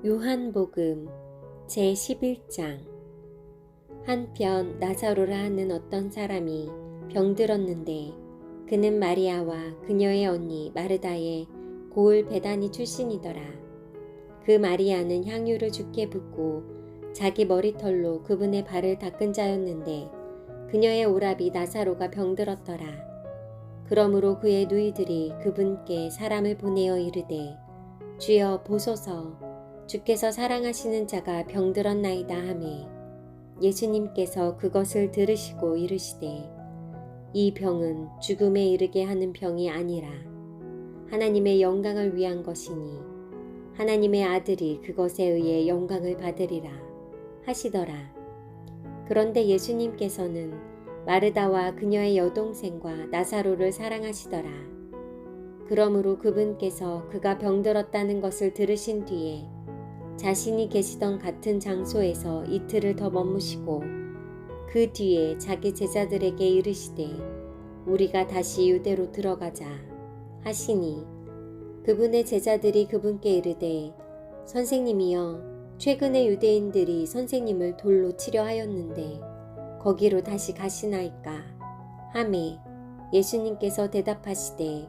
요한복음 제11장. 한편 나사로라 하는 어떤 사람이 병들었는데 그는 마리아와 그녀의 언니 마르다의 고을 베다니 출신이더라. 그 마리아는 향유를 주께 붓고 자기 머리털로 그분의 발을 닦은 자였는데 그녀의 오라비 나사로가 병들었더라. 그러므로 그의 누이들이 그분께 사람을 보내어 이르되 주여 보소서, 주께서 사랑하시는 자가 병들었나이다 하매 예수님께서 그것을 들으시고 이르시되 이 병은 죽음에 이르게 하는 병이 아니라 하나님의 영광을 위한 것이니 하나님의 아들이 그것에 의해 영광을 받으리라 하시더라. 그런데 예수님께서는 마르다와 그녀의 여동생과 나사로를 사랑하시더라. 그러므로 그분께서 그가 병들었다는 것을 들으신 뒤에 자신이 계시던 같은 장소에서 이틀을 더 머무시고 그 뒤에 자기 제자들에게 이르시되 우리가 다시 유대로 들어가자 하시니 그분의 제자들이 그분께 이르되 선생님이여, 최근에 유대인들이 선생님을 돌로 치려 하였는데 거기로 다시 가시나이까 하매 예수님께서 대답하시되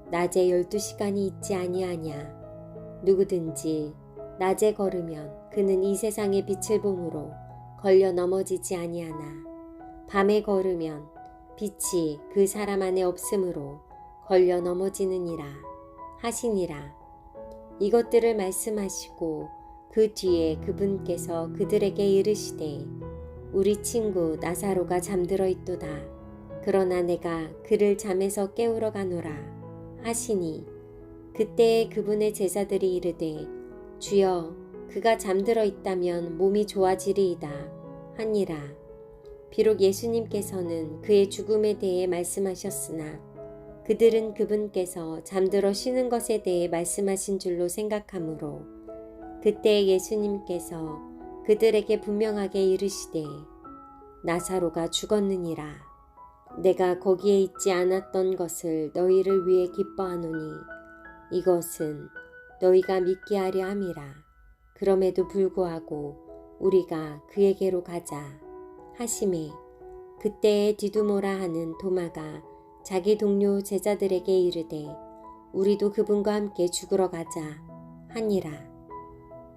낮에 12시간이 있지 아니하냐. 누구든지 낮에 걸으면 그는 이 세상의 빛을 보므로 걸려 넘어지지 아니하나 밤에 걸으면 빛이 그 사람 안에 없으므로 걸려 넘어지느니라 하시니라. 이것들을 말씀하시고 그 뒤에 그분께서 그들에게 이르시되 우리 친구 나사로가 잠들어 있도다. 그러나 내가 그를 잠에서 깨우러 가노라 하시니 그때에 그분의 제자들이 이르되 주여, 그가 잠들어 있다면 몸이 좋아지리이다 하니라. 비록 예수님께서는 그의 죽음에 대해 말씀하셨으나 그들은 그분께서 잠들어 쉬는 것에 대해 말씀하신 줄로 생각하므로 그때 예수님께서 그들에게 분명하게 이르시되 나사로가 죽었느니라. 내가 거기에 있지 않았던 것을 너희를 위해 기뻐하노니 이것은 너희가 믿게 하려 함이라. 그럼에도 불구하고 우리가 그에게로 가자 하시매 그때에 디두모라 하는 도마가 자기 동료 제자들에게 이르되 우리도 그분과 함께 죽으러 가자 하니라.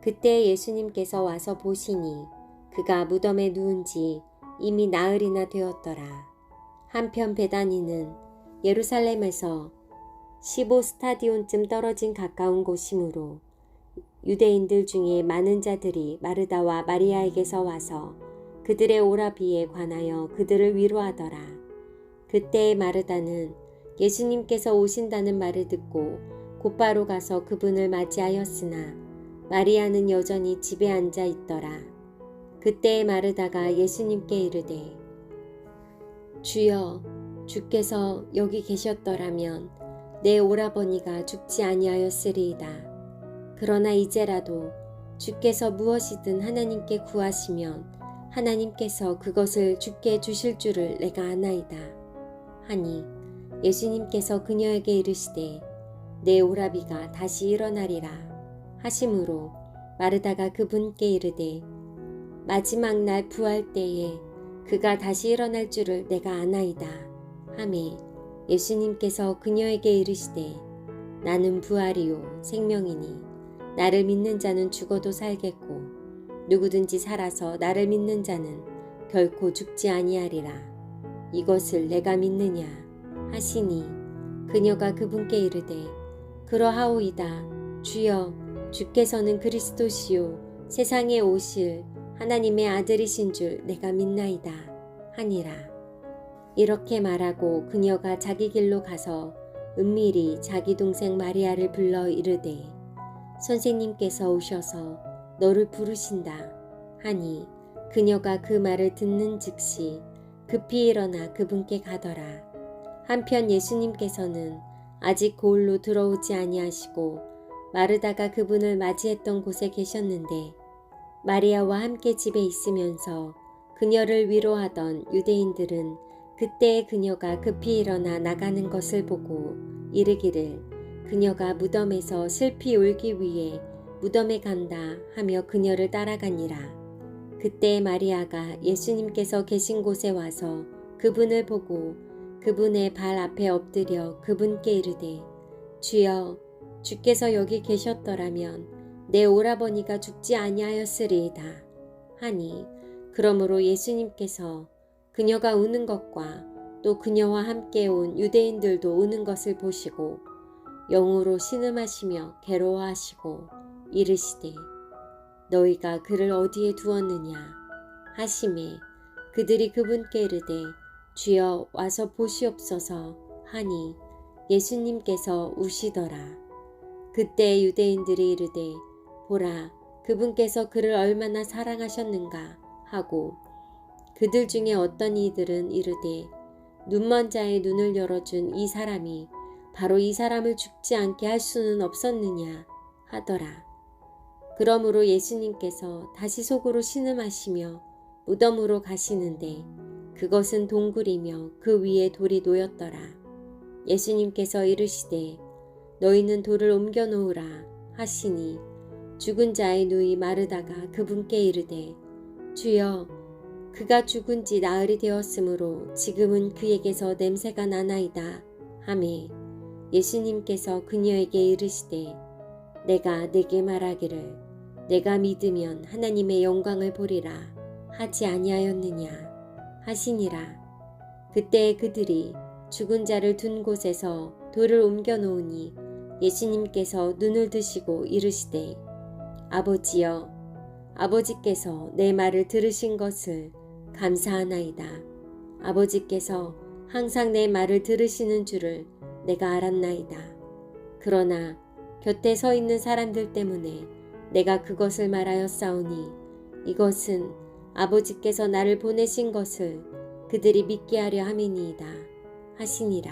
그때 예수님께서 와서 보시니 그가 무덤에 누운 지 이미 나흘이나 되었더라. 한편 베다니는 예루살렘에서 15스타디온쯤 떨어진 가까운 곳이므로 유대인들 중에 많은 자들이 마르다와 마리아에게서 와서 그들의 오라비에 관하여 그들을 위로하더라. 그때의 마르다는 예수님께서 오신다는 말을 듣고 곧바로 가서 그분을 맞이하였으나 마리아는 여전히 집에 앉아 있더라. 그때의 마르다가 예수님께 이르되 주여, 주께서 여기 계셨더라면 내 오라버니가 죽지 아니하였으리이다. 그러나 이제라도 주께서 무엇이든 하나님께 구하시면 하나님께서 그것을 주께 주실 줄을 내가 아나이다 하니 예수님께서 그녀에게 이르시되 내 오라비가 다시 일어나리라 하심으로 마르다가 그분께 이르되 마지막 날 부활 때에 그가 다시 일어날 줄을 내가 아나이다 하매 예수님께서 그녀에게 이르시되 나는 부활이요 생명이니 나를 믿는 자는 죽어도 살겠고 누구든지 살아서 나를 믿는 자는 결코 죽지 아니하리라. 이것을 내가 믿느냐 하시니 그녀가 그분께 이르되 그러하오이다. 주여, 주께서는 그리스도시요 세상에 오실 하나님의 아들이신 줄 내가 믿나이다 하니라. 이렇게 말하고 그녀가 자기 길로 가서 은밀히 자기 동생 마리아를 불러 이르되 선생님께서 오셔서 너를 부르신다 하니 그녀가 그 말을 듣는 즉시 급히 일어나 그분께 가더라. 한편 예수님께서는 아직 고을로 들어오지 아니하시고 마르다가 그분을 맞이했던 곳에 계셨는데 마리아와 함께 집에 있으면서 그녀를 위로하던 유대인들은 그때에 그녀가 급히 일어나 나가는 것을 보고 이르기를 그녀가 무덤에서 슬피 울기 위해 무덤에 간다 하며 그녀를 따라가니라. 그때 마리아가 예수님께서 계신 곳에 와서 그분을 보고 그분의 발 앞에 엎드려 그분께 이르되 주여, 주께서 여기 계셨더라면 내 오라버니가 죽지 아니하였으리이다 하니, 그러므로 예수님께서 그녀가 우는 것과 또 그녀와 함께 온 유대인들도 우는 것을 보시고 영으로 신음하시며 괴로워하시고 이르시되 너희가 그를 어디에 두었느냐 하시매 그들이 그분께 이르되 주여 와서 보시옵소서 하니 예수님께서 우시더라. 그때 유대인들이 이르되 보라, 그분께서 그를 얼마나 사랑하셨는가 하고, 그들 중에 어떤 이들은 이르되 눈먼 자의 눈을 열어준 이 사람이 바로 이 사람을 죽지 않게 할 수는 없었느냐 하더라. 그러므로 예수님께서 다시 속으로 신음하시며 무덤으로 가시는데 그것은 동굴이며 그 위에 돌이 놓였더라. 예수님께서 이르시되 너희는 돌을 옮겨 놓으라 하시니 죽은 자의 누이 마르다가 그분께 이르되 주여, 그가 죽은 지 나흘이 되었으므로 지금은 그에게서 냄새가 나나이다 하매 예수님께서 그녀에게 이르시되 내가 네게 말하기를 내가 믿으면 하나님의 영광을 보리라 하지 아니하였느냐 하시니라. 그때 그들이 죽은 자를 둔 곳에서 돌을 옮겨 놓으니 예수님께서 눈을 드시고 이르시되 아버지여, 아버지께서 내 말을 들으신 것을 감사하나이다. 아버지께서 항상 내 말을 들으시는 줄을 내가 알았나이다. 그러나 곁에 서 있는 사람들 때문에 내가 그것을 말하였사오니 이것은 아버지께서 나를 보내신 것을 그들이 믿게 하려 함이니이다 하시니라.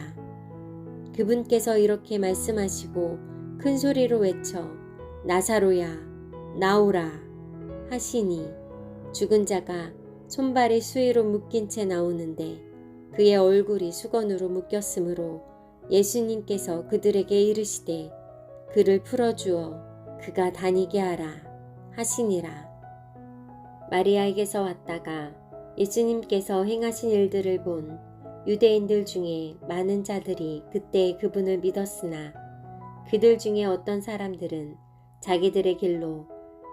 그분께서 이렇게 말씀하시고 큰 소리로 외쳐 나사로야, 나오라 하시니 죽은 자가 손발이 수의로 묶인 채 나오는데 그의 얼굴이 수건으로 묶였으므로 예수님께서 그들에게 이르시되 그를 풀어주어 그가 다니게 하라 하시니라. 마리아에게서 왔다가 예수님께서 행하신 일들을 본 유대인들 중에 많은 자들이 그때 그분을 믿었으나 그들 중에 어떤 사람들은 자기들의 길로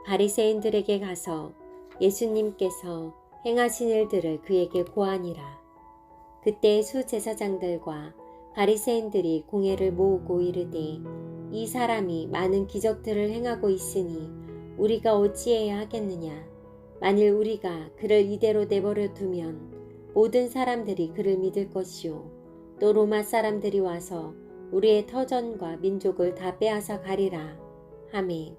바리새인들에게 가서 예수님께서 행하신 일들을 그에게 고하니라. 그때 수제사장들과 바리새인들이 공회를 모으고 이르되 이 사람이 많은 기적들을 행하고 있으니 우리가 어찌해야 하겠느냐. 만일 우리가 그를 이대로 내버려 두면 모든 사람들이 그를 믿을 것이요 또 로마 사람들이 와서 우리의 터전과 민족을 다 빼앗아 가리라 하매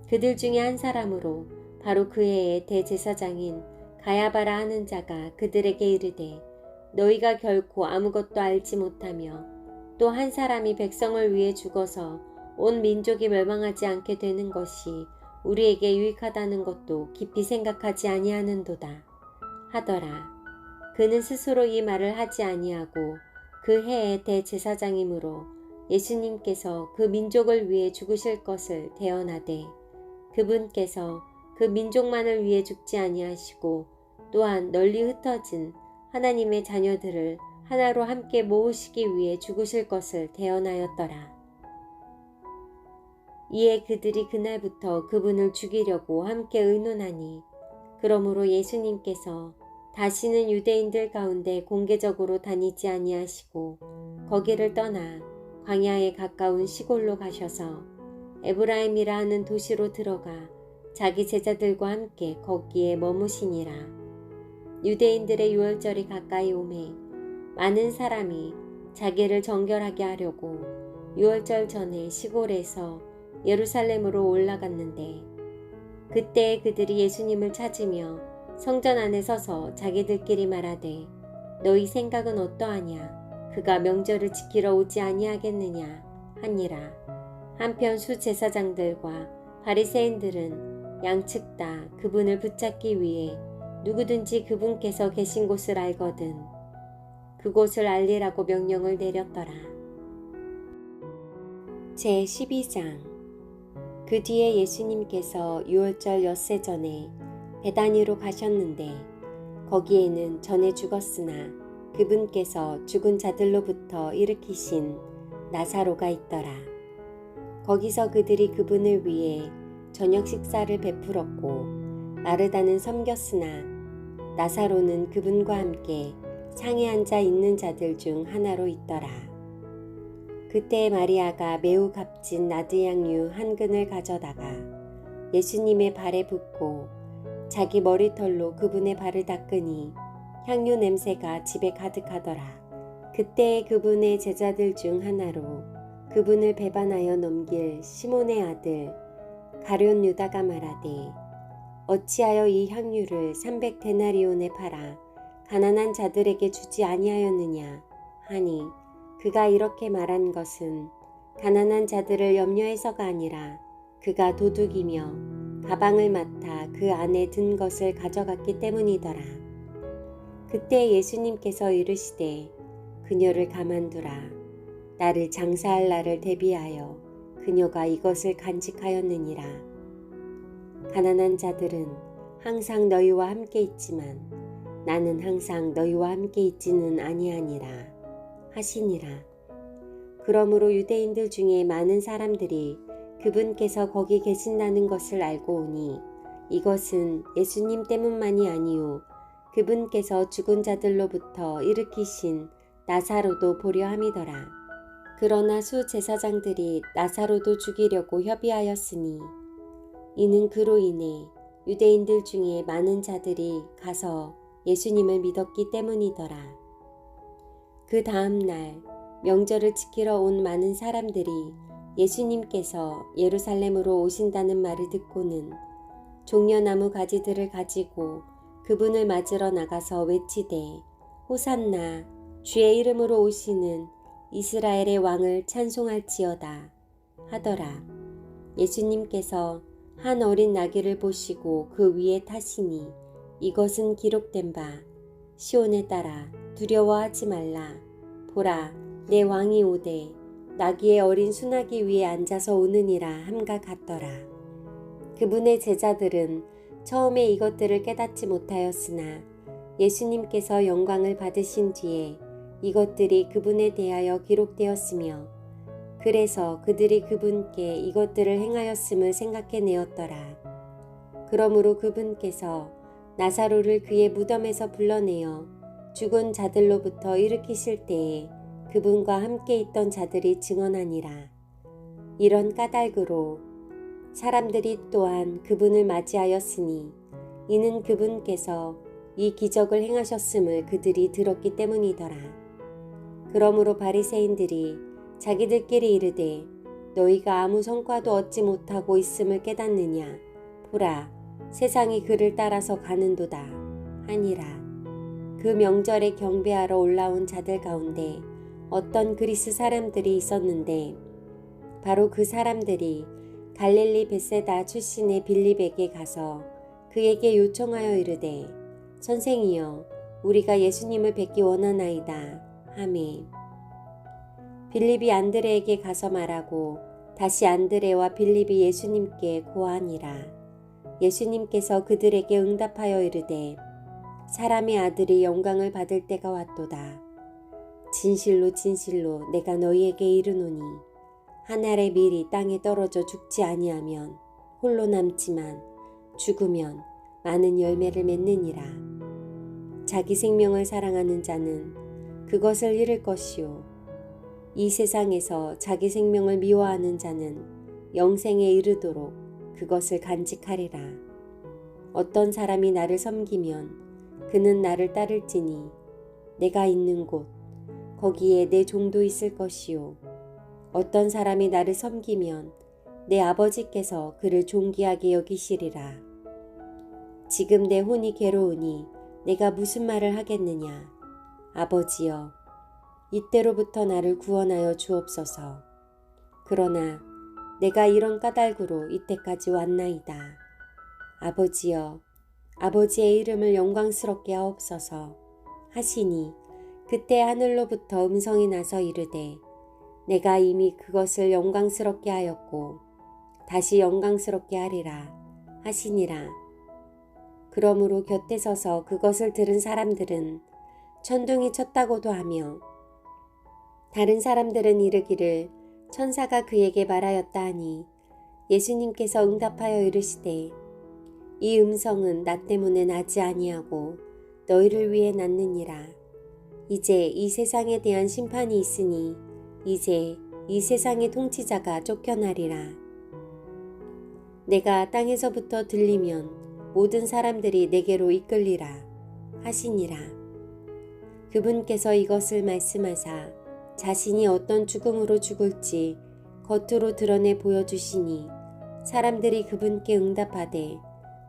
그들 중에 한 사람으로 바로 그 해의 대제사장인 가야바라 하는 자가 그들에게 이르되 너희가 결코 아무것도 알지 못하며 또 한 사람이 백성을 위해 죽어서 온 민족이 멸망하지 않게 되는 것이 우리에게 유익하다는 것도 깊이 생각하지 아니하는도다 하더라. 그는 스스로 이 말을 하지 아니하고 그 해의 대제사장이므로 예수님께서 그 민족을 위해 죽으실 것을 대언하되 그분께서 그 민족만을 위해 죽지 아니하시고 또한 널리 흩어진 하나님의 자녀들을 하나로 함께 모으시기 위해 죽으실 것을 대언하였더라. 이에 그들이 그날부터 그분을 죽이려고 함께 의논하니 그러므로 예수님께서 다시는 유대인들 가운데 공개적으로 다니지 아니하시고 거기를 떠나 광야에 가까운 시골로 가셔서 에브라임이라 하는 도시로 들어가 자기 제자들과 함께 거기에 머무시니라. 유대인들의 유월절이 가까이 오매 많은 사람이 자기를 정결하게 하려고 유월절 전에 시골에서 예루살렘으로 올라갔는데 그때 그들이 예수님을 찾으며 성전 안에 서서 자기들끼리 말하되 너희 생각은 어떠하냐. 그가 명절을 지키러 오지 아니하겠느냐 하니라. 한편 수제사장들과 바리새인들은 양측 다 그분을 붙잡기 위해 누구든지 그분께서 계신 곳을 알거든 그곳을 알리라고 명령을 내렸더라. 제12장 그 뒤에 예수님께서 유월절 엿새 전에 베다니로 가셨는데 거기에는 전에 죽었으나 그분께서 죽은 자들로부터 일으키신 나사로가 있더라. 거기서 그들이 그분을 위해 저녁 식사를 베풀었고 마르다는 섬겼으나 나사로는 그분과 함께 상에 앉아 있는 자들 중 하나로 있더라. 그때 마리아가 매우 값진 나드향유 한 근을 가져다가 예수님의 발에 붓고 자기 머리털로 그분의 발을 닦으니 향유 냄새가 집에 가득하더라. 그때 그분의 제자들 중 하나로 그분을 배반하여 넘길 시몬의 아들 가룟 유다가 말하되 어찌하여 이 향유를 300데나리온에 팔아 가난한 자들에게 주지 아니하였느냐 하니 그가 이렇게 말한 것은 가난한 자들을 염려해서가 아니라 그가 도둑이며 가방을 맡아 그 안에 든 것을 가져갔기 때문이더라. 그때 예수님께서 이르시되 그녀를 가만두라. 나를 장사할 날을 대비하여 그녀가 이것을 간직하였느니라. 가난한 자들은 항상 너희와 함께 있지만 나는 항상 너희와 함께 있지는 아니하니라 하시니라. 그러므로 유대인들 중에 많은 사람들이 그분께서 거기 계신다는 것을 알고 오니 이것은 예수님 때문만이 아니요 그분께서 죽은 자들로부터 일으키신 나사로도 보려 함이더라. 그러나 수제사장들이 나사로도 죽이려고 협의하였으니 이는 그로 인해 유대인들 중에 많은 자들이 가서 예수님을 믿었기 때문이더라. 그 다음 날 명절을 지키러 온 많은 사람들이 예수님께서 예루살렘으로 오신다는 말을 듣고는 종려나무 가지들을 가지고 그분을 맞으러 나가서 외치되 호산나 주의 이름으로 오시는 이스라엘의 왕을 찬송할지어다 하더라. 예수님께서 한 어린 나귀를 보시고 그 위에 타시니 이것은 기록된 바 시온에 따라 두려워하지 말라. 보라 내 왕이 오되 나귀의 어린 수나귀 위에 앉아서 오느니라 함과 같더라. 그분의 제자들은 처음에 이것들을 깨닫지 못하였으나 예수님께서 영광을 받으신 뒤에 이것들이 그분에 대하여 기록되었으며 그래서 그들이 그분께 이것들을 행하였음을 생각해내었더라. 그러므로 그분께서 나사로를 그의 무덤에서 불러내어 죽은 자들로부터 일으키실 때에 그분과 함께 있던 자들이 증언하니라. 이런 까닭으로 사람들이 또한 그분을 맞이하였으니 이는 그분께서 이 기적을 행하셨음을 그들이 들었기 때문이더라. 그러므로 바리새인들이 자기들끼리 이르되 너희가 아무 성과도 얻지 못하고 있음을 깨닫느냐. 보라 세상이 그를 따라서 가는도다 하니라. 그 명절에 경배하러 올라온 자들 가운데 어떤 그리스 사람들이 있었는데 바로 그 사람들이 갈릴리 벳세다 출신의 빌립에게 가서 그에게 요청하여 이르되 선생이여 우리가 예수님을 뵙기 원하나이다 하매 빌립이 안드레에게 가서 말하고 다시 안드레와 빌립이 예수님께 고하니라. 예수님께서 그들에게 응답하여 이르되 사람의 아들이 영광을 받을 때가 왔도다. 진실로 진실로 내가 너희에게 이르노니 한 알의 밀이 땅에 떨어져 죽지 아니하면 홀로 남지만 죽으면 많은 열매를 맺느니라. 자기 생명을 사랑하는 자는 그것을 잃을 것이요 이 세상에서 자기 생명을 미워하는 자는 영생에 이르도록 그것을 간직하리라. 어떤 사람이 나를 섬기면 그는 나를 따를지니 내가 있는 곳 거기에 내 종도 있을 것이요 어떤 사람이 나를 섬기면 내 아버지께서 그를 존귀하게 여기시리라. 지금 내 혼이 괴로우니 내가 무슨 말을 하겠느냐. 아버지여 이때로부터 나를 구원하여 주옵소서. 그러나 내가 이런 까닭으로 이때까지 왔나이다. 아버지여 아버지의 이름을 영광스럽게 하옵소서 하시니 그때 하늘로부터 음성이 나서 이르되 내가 이미 그것을 영광스럽게 하였고 다시 영광스럽게 하리라 하시니라. 그러므로 곁에 서서 그것을 들은 사람들은 천둥이 쳤다고도 하며 다른 사람들은 이르기를 천사가 그에게 말하였다 하니 예수님께서 응답하여 이르시되 이 음성은 나 때문에 나지 아니하고 너희를 위해 났느니라. 이제 이 세상에 대한 심판이 있으니 이제 이 세상의 통치자가 쫓겨나리라. 내가 땅에서부터 들리면 모든 사람들이 내게로 이끌리라 하시니라. 그분께서 이것을 말씀하사 자신이 어떤 죽음으로 죽을지 겉으로 드러내 보여주시니 사람들이 그분께 응답하되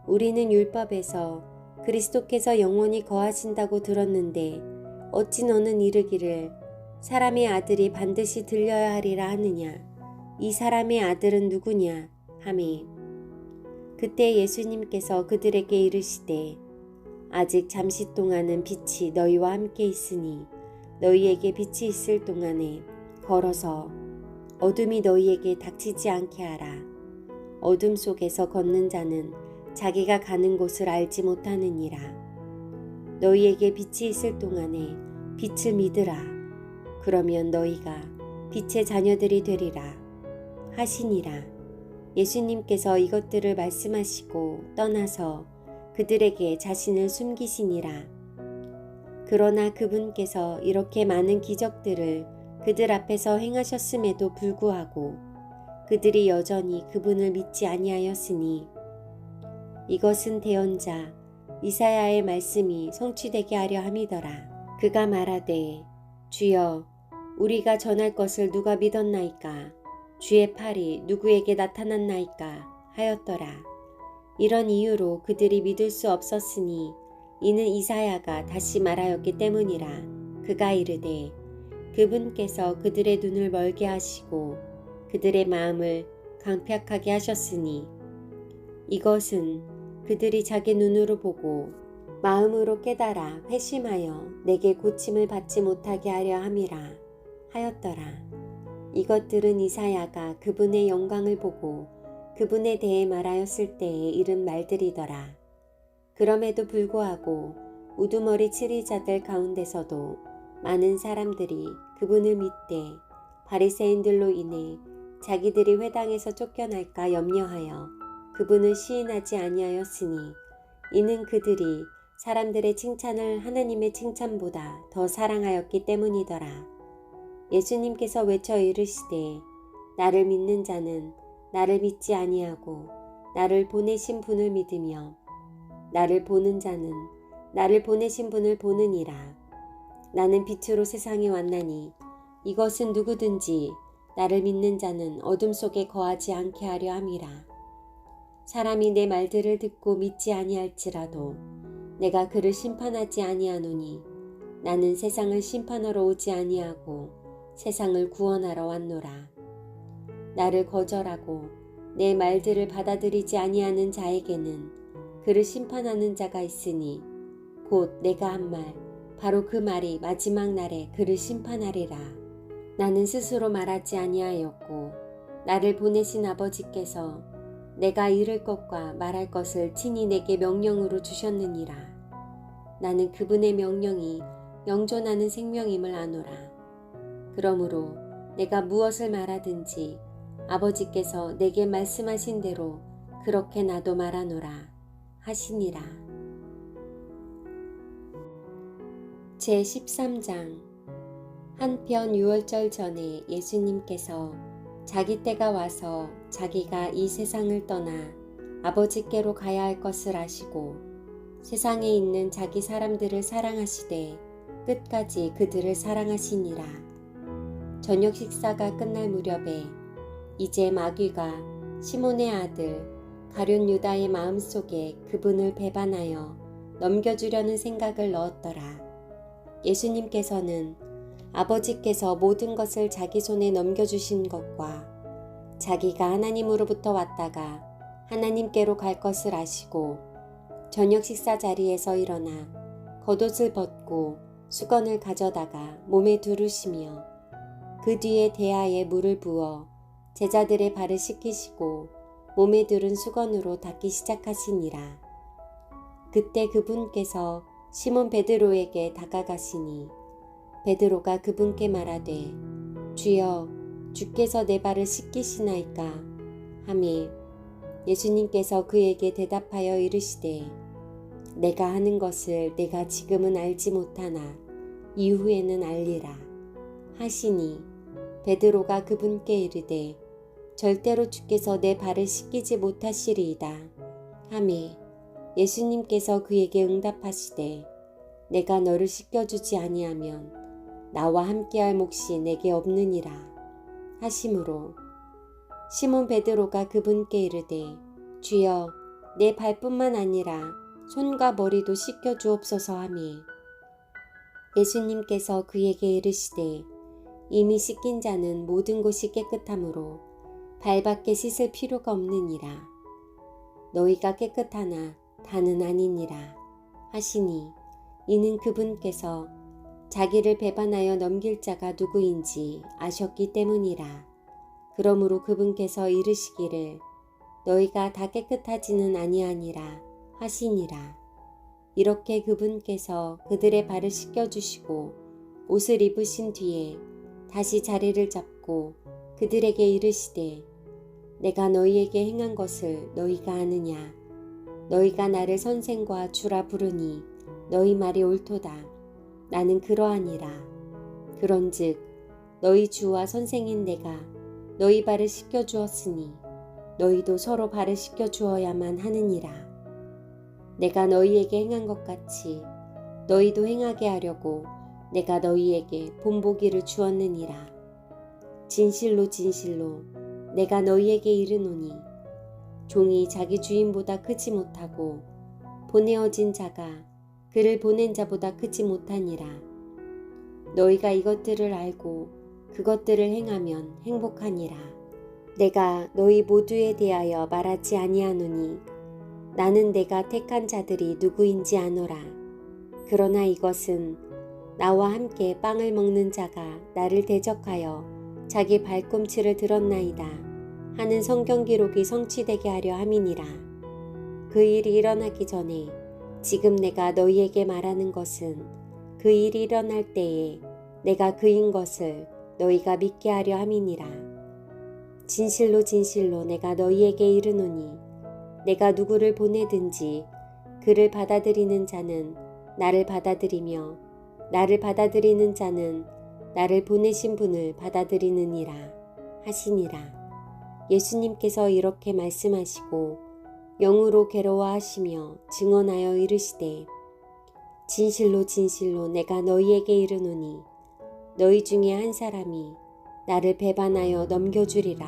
우리는 율법에서 그리스도께서 영원히 거하신다고 들었는데 어찌 너는 이르기를 사람의 아들이 반드시 들려야 하리라 하느냐. 이 사람의 아들은 누구냐 하매 그때 예수님께서 그들에게 이르시되 아직 잠시 동안은 빛이 너희와 함께 있으니 너희에게 빛이 있을 동안에 걸어서 어둠이 너희에게 닥치지 않게 하라. 어둠 속에서 걷는 자는 자기가 가는 곳을 알지 못하느니라. 너희에게 빛이 있을 동안에 빛을 믿으라. 그러면 너희가 빛의 자녀들이 되리라 하시니라. 예수님께서 이것들을 말씀하시고 떠나서 그들에게 자신을 숨기시니라. 그러나 그분께서 이렇게 많은 기적들을 그들 앞에서 행하셨음에도 불구하고 그들이 여전히 그분을 믿지 아니하였으니 이것은 대언자 이사야의 말씀이 성취되게 하려 함이더라. 그가 말하되 주여 우리가 전할 것을 누가 믿었나이까. 주의 팔이 누구에게 나타났나이까 하였더라. 이런 이유로 그들이 믿을 수 없었으니 이는 이사야가 다시 말하였기 때문이라. 그가 이르되 그분께서 그들의 눈을 멀게 하시고 그들의 마음을 강팍하게 하셨으니 이것은 그들이 자기 눈으로 보고 마음으로 깨달아 회심하여 내게 고침을 받지 못하게 하려 함이라 하였더라. 이것들은 이사야가 그분의 영광을 보고 그분에 대해 말하였을 때에 이른 말들이더라. 그럼에도 불구하고 우두머리 치리자들 가운데서도 많은 사람들이 그분을 믿되 바리새인들로 인해 자기들이 회당에서 쫓겨날까 염려하여 그분을 시인하지 아니하였으니 이는 그들이 사람들의 칭찬을 하나님의 칭찬보다 더 사랑하였기 때문이더라. 예수님께서 외쳐 이르시되 나를 믿는 자는 나를 믿지 아니하고 나를 보내신 분을 믿으며 나를 보는 자는 나를 보내신 분을 보느니라. 나는 빛으로 세상에 왔나니 이것은 누구든지 나를 믿는 자는 어둠 속에 거하지 않게 하려 함이라. 사람이 내 말들을 듣고 믿지 아니할지라도 내가 그를 심판하지 아니하노니 나는 세상을 심판하러 오지 아니하고 세상을 구원하러 왔노라. 나를 거절하고 내 말들을 받아들이지 아니하는 자에게는 그를 심판하는 자가 있으니 곧 내가 한 말 바로 그 말이 마지막 날에 그를 심판하리라. 나는 스스로 말하지 아니하였고 나를 보내신 아버지께서 내가 이를 것과 말할 것을 친히 내게 명령으로 주셨느니라. 나는 그분의 명령이 영존하는 생명임을 아노라. 그러므로 내가 무엇을 말하든지 아버지께서 내게 말씀하신 대로 그렇게 나도 말하노라 하시니라. 제13장. 한편 유월절 전에 예수님께서 자기 때가 와서 자기가 이 세상을 떠나 아버지께로 가야 할 것을 아시고 세상에 있는 자기 사람들을 사랑하시되 끝까지 그들을 사랑하시니라. 저녁 식사가 끝날 무렵에 이제 마귀가 시몬의 아들 가룟 유다의 마음속에 그분을 배반하여 넘겨주려는 생각을 넣었더라. 예수님께서는 아버지께서 모든 것을 자기 손에 넘겨주신 것과 자기가 하나님으로부터 왔다가 하나님께로 갈 것을 아시고 저녁 식사 자리에서 일어나 겉옷을 벗고 수건을 가져다가 몸에 두르시며 그 뒤에 대야에 물을 부어 제자들의 발을 씻기시고 몸에 두른 수건으로 닦기 시작하시니라. 그때 그분께서 시몬 베드로에게 다가가시니 베드로가 그분께 말하되 주여 주께서 내 발을 씻기시나이까 하매 예수님께서 그에게 대답하여 이르시되 내가 하는 것을 내가 지금은 알지 못하나 이후에는 알리라 하시니 베드로가 그분께 이르되 절대로 주께서 내 발을 씻기지 못하시리이다 하매 예수님께서 그에게 응답하시되 내가 너를 씻겨주지 아니하면 나와 함께할 몫이 내게 없느니라 하시므로 시몬 베드로가 그분께 이르되 주여 내 발뿐만 아니라 손과 머리도 씻겨 주옵소서 하매 예수님께서 그에게 이르시되 이미 씻긴 자는 모든 곳이 깨끗하므로 발밖에 씻을 필요가 없느니라 너희가 깨끗하나 다는 아니니라 하시니 이는 그분께서 자기를 배반하여 넘길 자가 누구인지 아셨기 때문이라. 그러므로 그분께서 이르시기를 너희가 다 깨끗하지는 아니하니라 하시니라. 이렇게 그분께서 그들의 발을 씻겨주시고 옷을 입으신 뒤에 다시 자리를 잡고 그들에게 이르시되 내가 너희에게 행한 것을 너희가 아느냐. 너희가 나를 선생과 주라 부르니 너희 말이 옳도다. 나는 그러하니라. 그런즉 너희 주와 선생인 내가 너희 발을 씻겨 주었으니 너희도 서로 발을 씻겨 주어야만 하느니라. 내가 너희에게 행한 것 같이 너희도 행하게 하려고 내가 너희에게 본보기를 주었느니라. 진실로 진실로 내가 너희에게 이르노니 종이 자기 주인보다 크지 못하고 보내어진 자가 그를 보낸 자보다 크지 못하니라. 너희가 이것들을 알고 그것들을 행하면 행복하니라. 내가 너희 모두에 대하여 말하지 아니하노니 나는 내가 택한 자들이 누구인지 아노라. 그러나 이것은 나와 함께 빵을 먹는 자가 나를 대적하여 자기 발꿈치를 들었나이다 하는 성경 기록이 성취되게 하려 함이니라. 그 일이 일어나기 전에 지금 내가 너희에게 말하는 것은 그 일이 일어날 때에 내가 그인 것을 너희가 믿게 하려 함이니라. 진실로 진실로 내가 너희에게 이르노니 내가 누구를 보내든지 그를 받아들이는 자는 나를 받아들이며 나를 받아들이는 자는 나를 보내신 분을 받아들이느니라 하시니라. 예수님께서 이렇게 말씀하시고 영으로 괴로워하시며 증언하여 이르시되 진실로 진실로 내가 너희에게 이르노니 너희 중에 한 사람이 나를 배반하여 넘겨주리라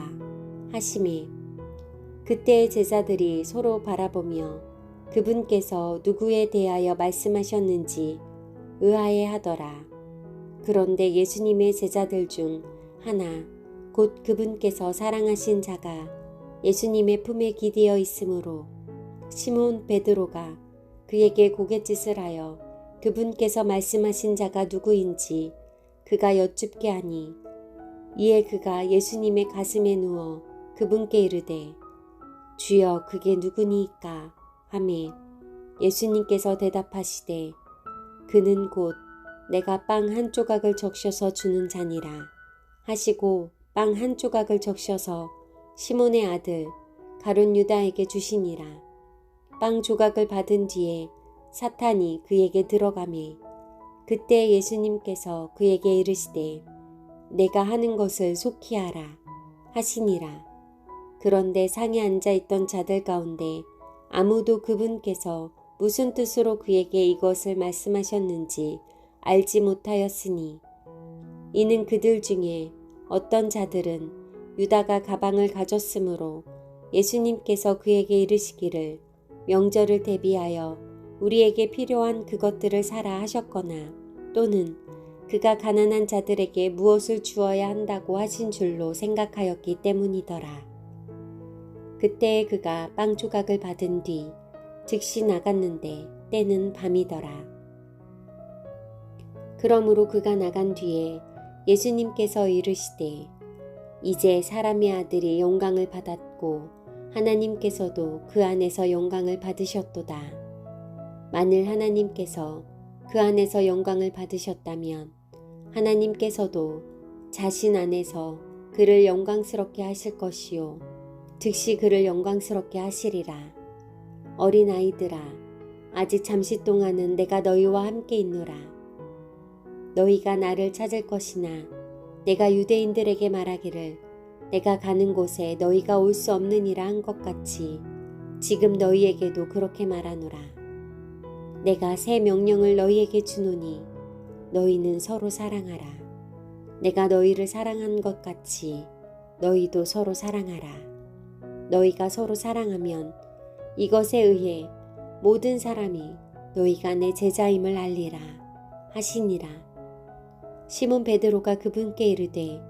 하시매 그때의 제자들이 서로 바라보며 그분께서 누구에 대하여 말씀하셨는지 의아해하더라. 그런데 예수님의 제자들 중 하나 곧 그분께서 사랑하신 자가 예수님의 품에 기대어 있으므로 시몬 베드로가 그에게 고갯짓을 하여 그분께서 말씀하신 자가 누구인지 그가 여쭙게 하니 이에 그가 예수님의 가슴에 누워 그분께 이르되 주여 그게 누구니이까 하매 예수님께서 대답하시되 그는 곧 내가 빵 한 조각을 적셔서 주는 자니라 하시고 빵 한 조각을 적셔서 시몬의 아들 가룟 유다에게 주시니라. 빵 조각을 받은 뒤에 사탄이 그에게 들어가매 그때 예수님께서 그에게 이르시되 내가 하는 것을 속히 하라 하시니라. 그런데 상에 앉아있던 자들 가운데 아무도 그분께서 무슨 뜻으로 그에게 이것을 말씀하셨는지 알지 못하였으니 이는 그들 중에 어떤 자들은 유다가 가방을 가졌으므로 예수님께서 그에게 이르시기를 명절을 대비하여 우리에게 필요한 그것들을 사라 하셨거나 또는 그가 가난한 자들에게 무엇을 주어야 한다고 하신 줄로 생각하였기 때문이더라. 그때에 그가 빵 조각을 받은 뒤 즉시 나갔는데 때는 밤이더라. 그러므로 그가 나간 뒤에 예수님께서 이르시되 이제 사람의 아들이 영광을 받았고 하나님께서도 그 안에서 영광을 받으셨도다. 만일 하나님께서 그 안에서 영광을 받으셨다면 하나님께서도 자신 안에서 그를 영광스럽게 하실 것이요 즉시 그를 영광스럽게 하시리라. 어린아이들아, 아직 잠시 동안은 내가 너희와 함께 있노라. 너희가 나를 찾을 것이나 내가 유대인들에게 말하기를 내가 가는 곳에 너희가 올 수 없느니라 한 것 같이 지금 너희에게도 그렇게 말하노라. 내가 새 명령을 너희에게 주노니 너희는 서로 사랑하라. 내가 너희를 사랑한 것 같이 너희도 서로 사랑하라. 너희가 서로 사랑하면 이것에 의해 모든 사람이 너희가 내 제자임을 알리라 하시니라. 시몬 베드로가 그분께 이르되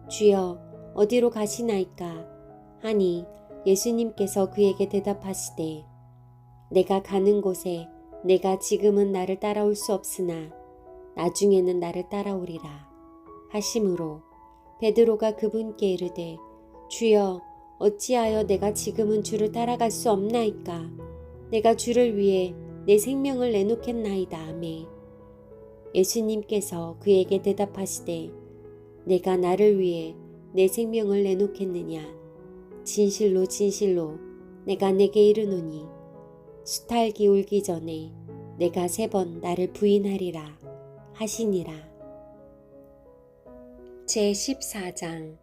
주여 어디로 가시나이까 하니 예수님께서 그에게 대답하시되 내가 가는 곳에 내가 지금은 나를 따라올 수 없으나 나중에는 나를 따라오리라 하심으로 베드로가 그분께 이르되 주여 어찌하여 내가 지금은 주를 따라갈 수 없나이까 내가 주를 위해 내 생명을 내놓겠나이다 하매 예수님께서 그에게 대답하시되 내가 나를 위해 내 생명을 내놓겠느냐 진실로 진실로 내가 내게 이르노니 수탈기 울기 전에 내가 3번 나를 부인하리라 하시니라. 제14장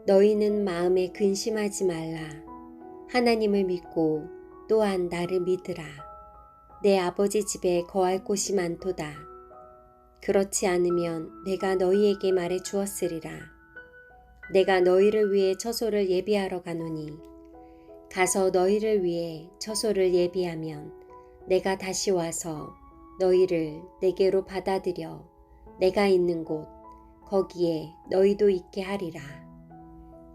너희는 마음에 근심하지 말라. 하나님을 믿고 또한 나를 믿으라. 내 아버지 집에 거할 곳이 많도다. 그렇지 않으면 내가 너희에게 말해 주었으리라. 내가 너희를 위해 처소를 예비하러 가노니 가서 너희를 위해 처소를 예비하면 내가 다시 와서 너희를 내게로 받아들여 내가 있는 곳 거기에 너희도 있게 하리라.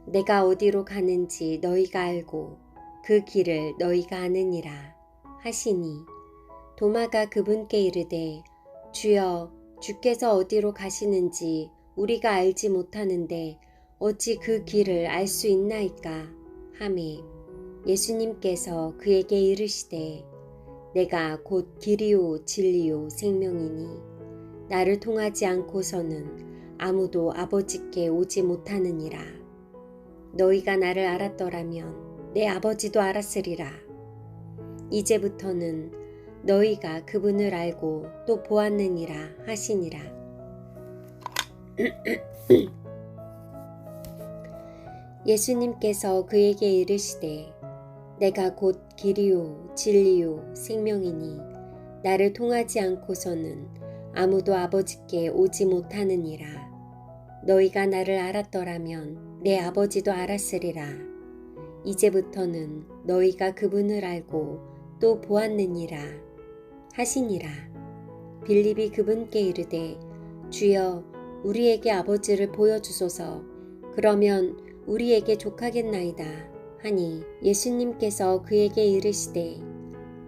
내가 어디로 가는지 너희가 알고 그 길을 너희가 아느니라 하시니 도마가 그분께 이르되 주여 주께서 어디로 가시는지 우리가 알지 못하는데 어찌 그 길을 알 수 있나이까 하매 예수님께서 그에게 이르시되 내가 곧 길이요 진리요 생명이니 나를 통하지 않고서는 아무도 아버지께 오지 못하느니라. 너희가 나를 알았더라면 내 아버지도 알았으리라. 이제부터는 너희가 그분을 알고 또 보았느니라 하시니라. 예수님께서 그에게 이르시되 내가 곧 길이요 진리요 생명이니 나를 통하지 않고서는 아무도 아버지께 오지 못하느니라. 너희가 나를 알았더라면 내 아버지도 알았으리라. 이제부터는 너희가 그분을 알고 또 보았느니라 하시니라. 빌립이 그분께 이르되 주여 우리에게 아버지를 보여주소서. 그러면 우리에게 족하겠나이다 하니 예수님께서 그에게 이르시되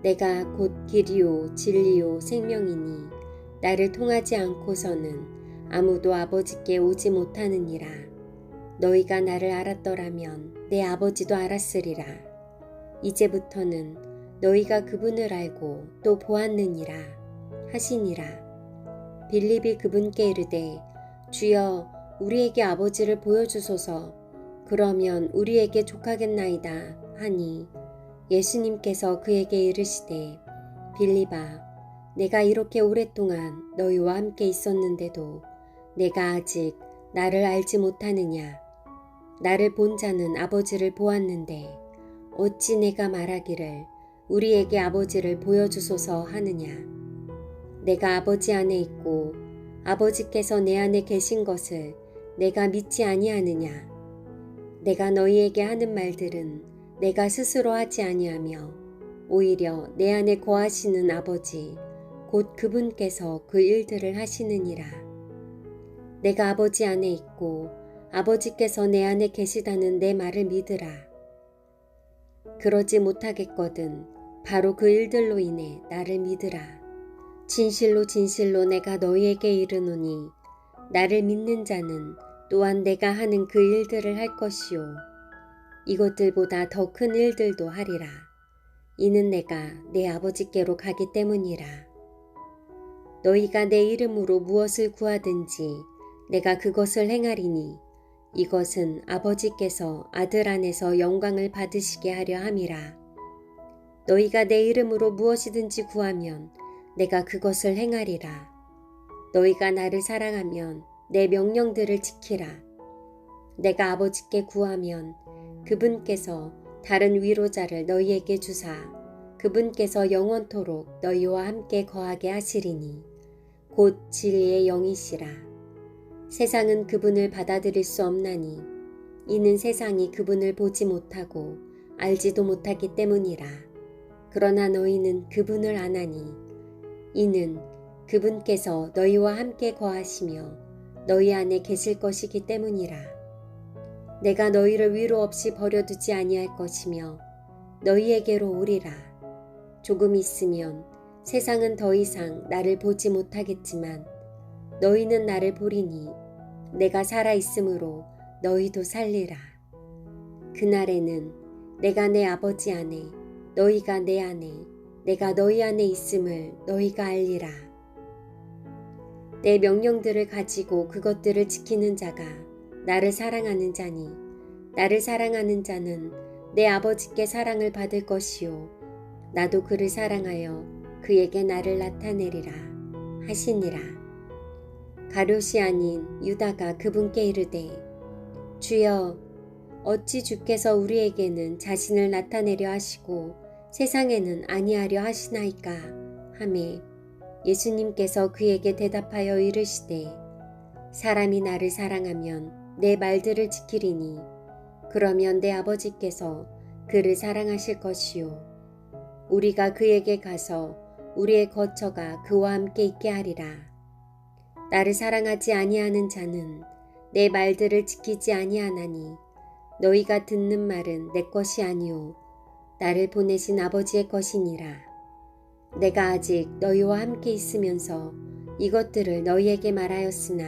내가 곧 길이요 진리요 생명이니 나를 통하지 않고서는 아무도 아버지께 오지 못하느니라. 너희가 나를 알았더라면 내 아버지도 알았으리라. 이제부터는 너희가 그분을 알고 또 보았느니라 하시니라. 빌립이 그분께 이르되 주여 우리에게 아버지를 보여주소서. 그러면 우리에게 족하겠나이다 하니 예수님께서 그에게 이르시되 빌립아 내가 이렇게 오랫동안 너희와 함께 있었는데도 내가 아직 나를 알지 못하느냐. 나를 본 자는 아버지를 보았는데 어찌 내가 말하기를 우리에게 아버지를 보여주소서 하느냐. 내가 아버지 안에 있고 아버지께서 내 안에 계신 것을 내가 믿지 아니하느냐. 내가 너희에게 하는 말들은 내가 스스로 하지 아니하며 오히려 내 안에 거하시는 아버지 곧 그분께서 그 일들을 하시느니라. 내가 아버지 안에 있고 아버지께서 내 안에 계시다는 내 말을 믿으라. 그러지 못하겠거든 바로 그 일들로 인해 나를 믿으라. 진실로 진실로 내가 너희에게 이르노니 나를 믿는 자는 또한 내가 하는 그 일들을 할 것이요 이것들보다 더 큰 일들도 하리라. 이는 내가 내 아버지께로 가기 때문이라. 너희가 내 이름으로 무엇을 구하든지 내가 그것을 행하리니 이것은 아버지께서 아들 안에서 영광을 받으시게 하려 함이라. 너희가 내 이름으로 무엇이든지 구하면 내가 그것을 행하리라. 너희가 나를 사랑하면 내 명령들을 지키라. 내가 아버지께 구하면 그분께서 다른 위로자를 너희에게 주사 그분께서 영원토록 너희와 함께 거하게 하시리니 곧 진리의 영이시라. 세상은 그분을 받아들일 수 없나니 이는 세상이 그분을 보지 못하고 알지도 못하기 때문이라. 그러나 너희는 그분을 아나니 이는 그분께서 너희와 함께 거하시며 너희 안에 계실 것이기 때문이라. 내가 너희를 위로 없이 버려두지 아니할 것이며 너희에게로 오리라. 조금 있으면 세상은 더 이상 나를 보지 못하겠지만 너희는 나를 보리니 내가 살아있으므로 너희도 살리라. 그날에는 내가 내 아버지 안에 너희가 내 안에 내가 너희 안에 있음을 너희가 알리라. 내 명령들을 가지고 그것들을 지키는 자가 나를 사랑하는 자니 나를 사랑하는 자는 내 아버지께 사랑을 받을 것이요 나도 그를 사랑하여 그에게 나를 나타내리라 하시니라. 가룟이 아닌 유다가 그분께 이르되 주여 어찌 주께서 우리에게는 자신을 나타내려 하시고 세상에는 아니하려 하시나이까 하매 예수님께서 그에게 대답하여 이르시되 사람이 나를 사랑하면 내 말들을 지키리니 그러면 내 아버지께서 그를 사랑하실 것이요 우리가 그에게 가서 우리의 거처가 그와 함께 있게 하리라. 나를 사랑하지 아니하는 자는 내 말들을 지키지 아니하나니 너희가 듣는 말은 내 것이 아니오 나를 보내신 아버지의 것이니라. 내가 아직 너희와 함께 있으면서 이것들을 너희에게 말하였으나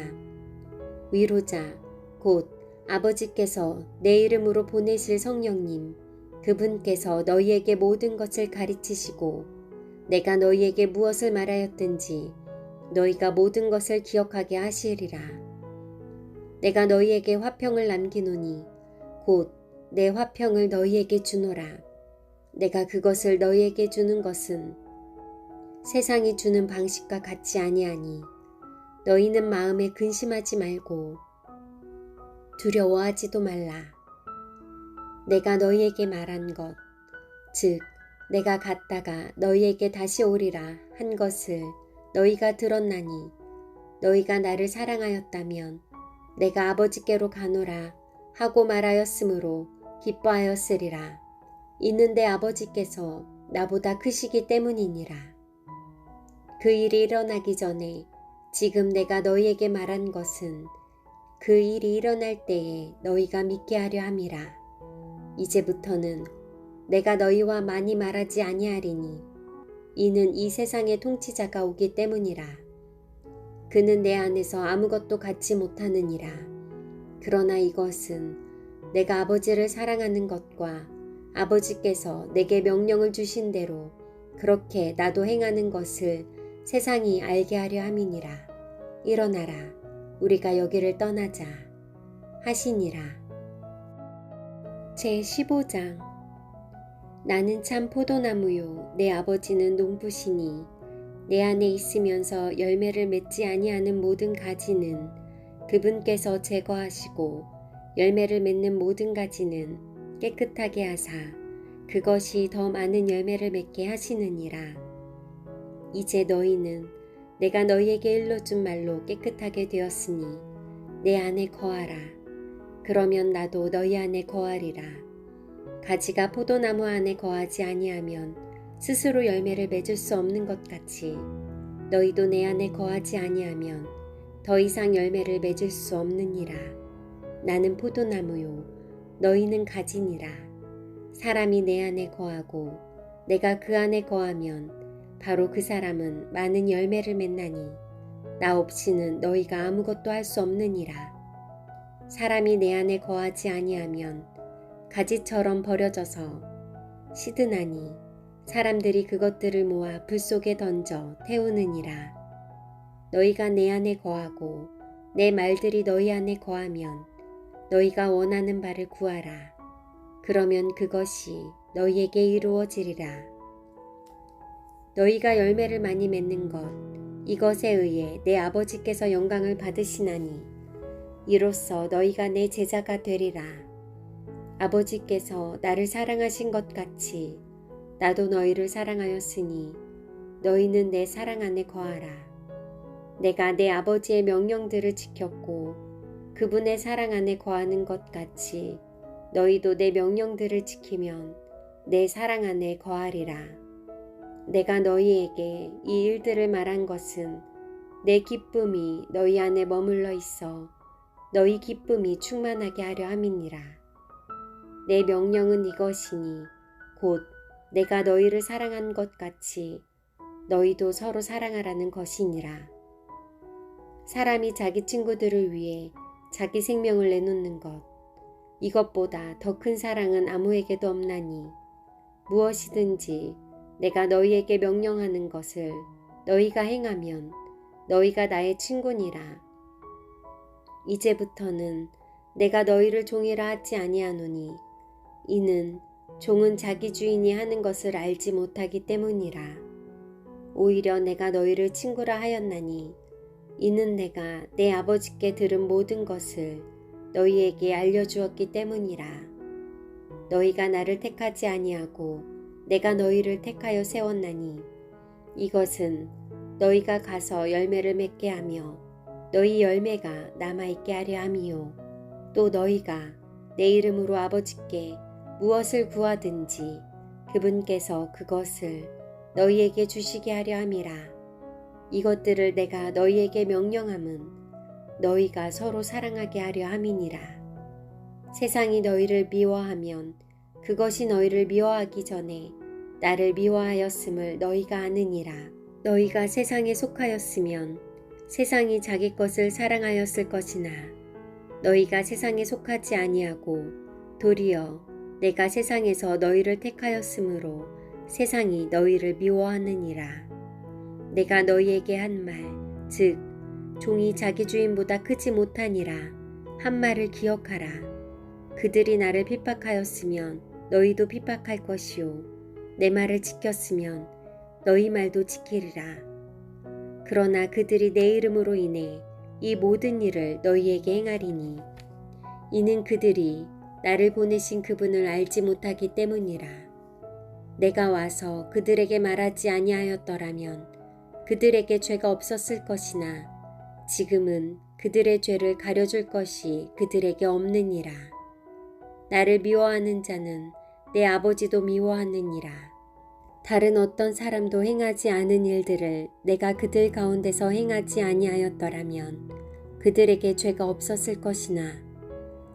위로자 곧 아버지께서 내 이름으로 보내실 성령님 그분께서 너희에게 모든 것을 가르치시고 내가 너희에게 무엇을 말하였든지 너희가 모든 것을 기억하게 하시리라. 내가 너희에게 화평을 남기노니 곧 내 화평을 너희에게 주노라. 내가 그것을 너희에게 주는 것은 세상이 주는 방식과 같지 아니하니 너희는 마음에 근심하지 말고 두려워하지도 말라. 내가 너희에게 말한 것, 즉 내가 갔다가 너희에게 다시 오리라 한 것을 너희가 들었나니 너희가 나를 사랑하였다면 내가 아버지께로 가노라 하고 말하였으므로 기뻐하였으리라. 이는 내 아버지께서 나보다 크시기 때문이니라. 그 일이 일어나기 전에 지금 내가 너희에게 말한 것은 그 일이 일어날 때에 너희가 믿게 하려 함이라. 이제부터는 내가 너희와 많이 말하지 아니하리니 이는 이 세상의 통치자가 오기 때문이라. 그는 내 안에서 아무것도 갖지 못하느니라. 그러나 이것은 내가 아버지를 사랑하는 것과 아버지께서 내게 명령을 주신 대로 그렇게 나도 행하는 것을 세상이 알게 하려 함이니라. 일어나라 우리가 여기를 떠나자 하시니라. 제15장 나는 참 포도나무요 내 아버지는 농부시니 내 안에 있으면서 열매를 맺지 아니하는 모든 가지는 그분께서 제거하시고 열매를 맺는 모든 가지는 깨끗하게 하사 그것이 더 많은 열매를 맺게 하시느니라. 이제 너희는 내가 너희에게 일러준 말로 깨끗하게 되었으니 내 안에 거하라. 그러면 나도 너희 안에 거하리라. 가지가 포도나무 안에 거하지 아니하면 스스로 열매를 맺을 수 없는 것 같이 너희도 내 안에 거하지 아니하면 더 이상 열매를 맺을 수 없느니라. 나는 포도나무요 너희는 가지니라. 사람이 내 안에 거하고 내가 그 안에 거하면 바로 그 사람은 많은 열매를 맺나니 나 없이는 너희가 아무것도 할 수 없느니라. 사람이 내 안에 거하지 아니하면 가지처럼 버려져서 시드나니 사람들이 그것들을 모아 불 속에 던져 태우느니라. 너희가 내 안에 거하고 내 말들이 너희 안에 거하면 너희가 원하는 바를 구하라. 그러면 그것이 너희에게 이루어지리라. 너희가 열매를 많이 맺는 것 이것에 의해 내 아버지께서 영광을 받으시나니 이로써 너희가 내 제자가 되리라. 아버지께서 나를 사랑하신 것 같이 나도 너희를 사랑하였으니 너희는 내 사랑 안에 거하라. 내가 내 아버지의 명령들을 지켰고 그분의 사랑 안에 거하는 것 같이 너희도 내 명령들을 지키면 내 사랑 안에 거하리라. 내가 너희에게 이 일들을 말한 것은 내 기쁨이 너희 안에 머물러 있어 너희 기쁨이 충만하게 하려 함이니라. 내 명령은 이것이니 곧 내가 너희를 사랑한 것 같이 너희도 서로 사랑하라는 것이니라. 사람이 자기 친구들을 위해 자기 생명을 내놓는 것 이것보다 더 큰 사랑은 아무에게도 없나니 무엇이든지 내가 너희에게 명령하는 것을 너희가 행하면 너희가 나의 친구니라. 이제부터는 내가 너희를 종이라 하지 아니하노니 이는 종은 자기 주인이 하는 것을 알지 못하기 때문이라. 오히려 내가 너희를 친구라 하였나니 이는 내가 내 아버지께 들은 모든 것을 너희에게 알려주었기 때문이라. 너희가 나를 택하지 아니하고 내가 너희를 택하여 세웠나니 이것은 너희가 가서 열매를 맺게 하며 너희 열매가 남아있게 하려 함이요. 또 너희가 내 이름으로 아버지께 무엇을 구하든지 그분께서 그것을 너희에게 주시게 하려 함이라. 이것들을 내가 너희에게 명령함은 너희가 서로 사랑하게 하려 함이니라. 세상이 너희를 미워하면 그것이 너희를 미워하기 전에 나를 미워하였음을 너희가 아느니라. 너희가 세상에 속하였으면 세상이 자기 것을 사랑하였을 것이나 너희가 세상에 속하지 아니하고 도리어 내가 세상에서 너희를 택하였으므로 세상이 너희를 미워하느니라. 내가 너희에게 한 말, 즉 종이 자기 주인보다 크지 못하니라 한 말을 기억하라. 그들이 나를 핍박하였으면 너희도 핍박할 것이요 내 말을 지켰으면 너희 말도 지키리라. 그러나 그들이 내 이름으로 인해 이 모든 일을 너희에게 행하리니 이는 그들이 나를 보내신 그분을 알지 못하기 때문이라. 내가 와서 그들에게 말하지 아니하였더라면 그들에게 죄가 없었을 것이나 지금은 그들의 죄를 가려줄 것이 그들에게 없느니라. 나를 미워하는 자는 내 아버지도 미워하느니라. 다른 어떤 사람도 행하지 않은 일들을 내가 그들 가운데서 행하지 아니하였더라면 그들에게 죄가 없었을 것이나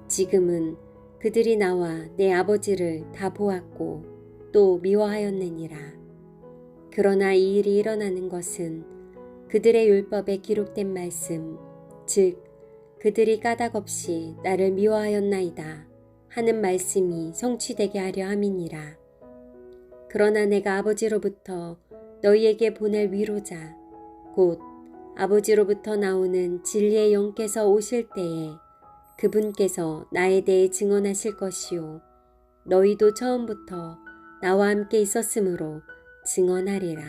지금은 그들이 나와 내 아버지를 다 보았고 또 미워하였느니라. 그러나 이 일이 일어나는 것은 그들의 율법에 기록된 말씀, 즉 그들이 까닭없이 나를 미워하였나이다 하는 말씀이 성취되게 하려 함이니라. 그러나 내가 아버지로부터 너희에게 보낼 위로자 곧 아버지로부터 나오는 진리의 영께서 오실 때에 그분께서 나에 대해 증언하실 것이요 너희도 처음부터 나와 함께 있었으므로 증언하리라.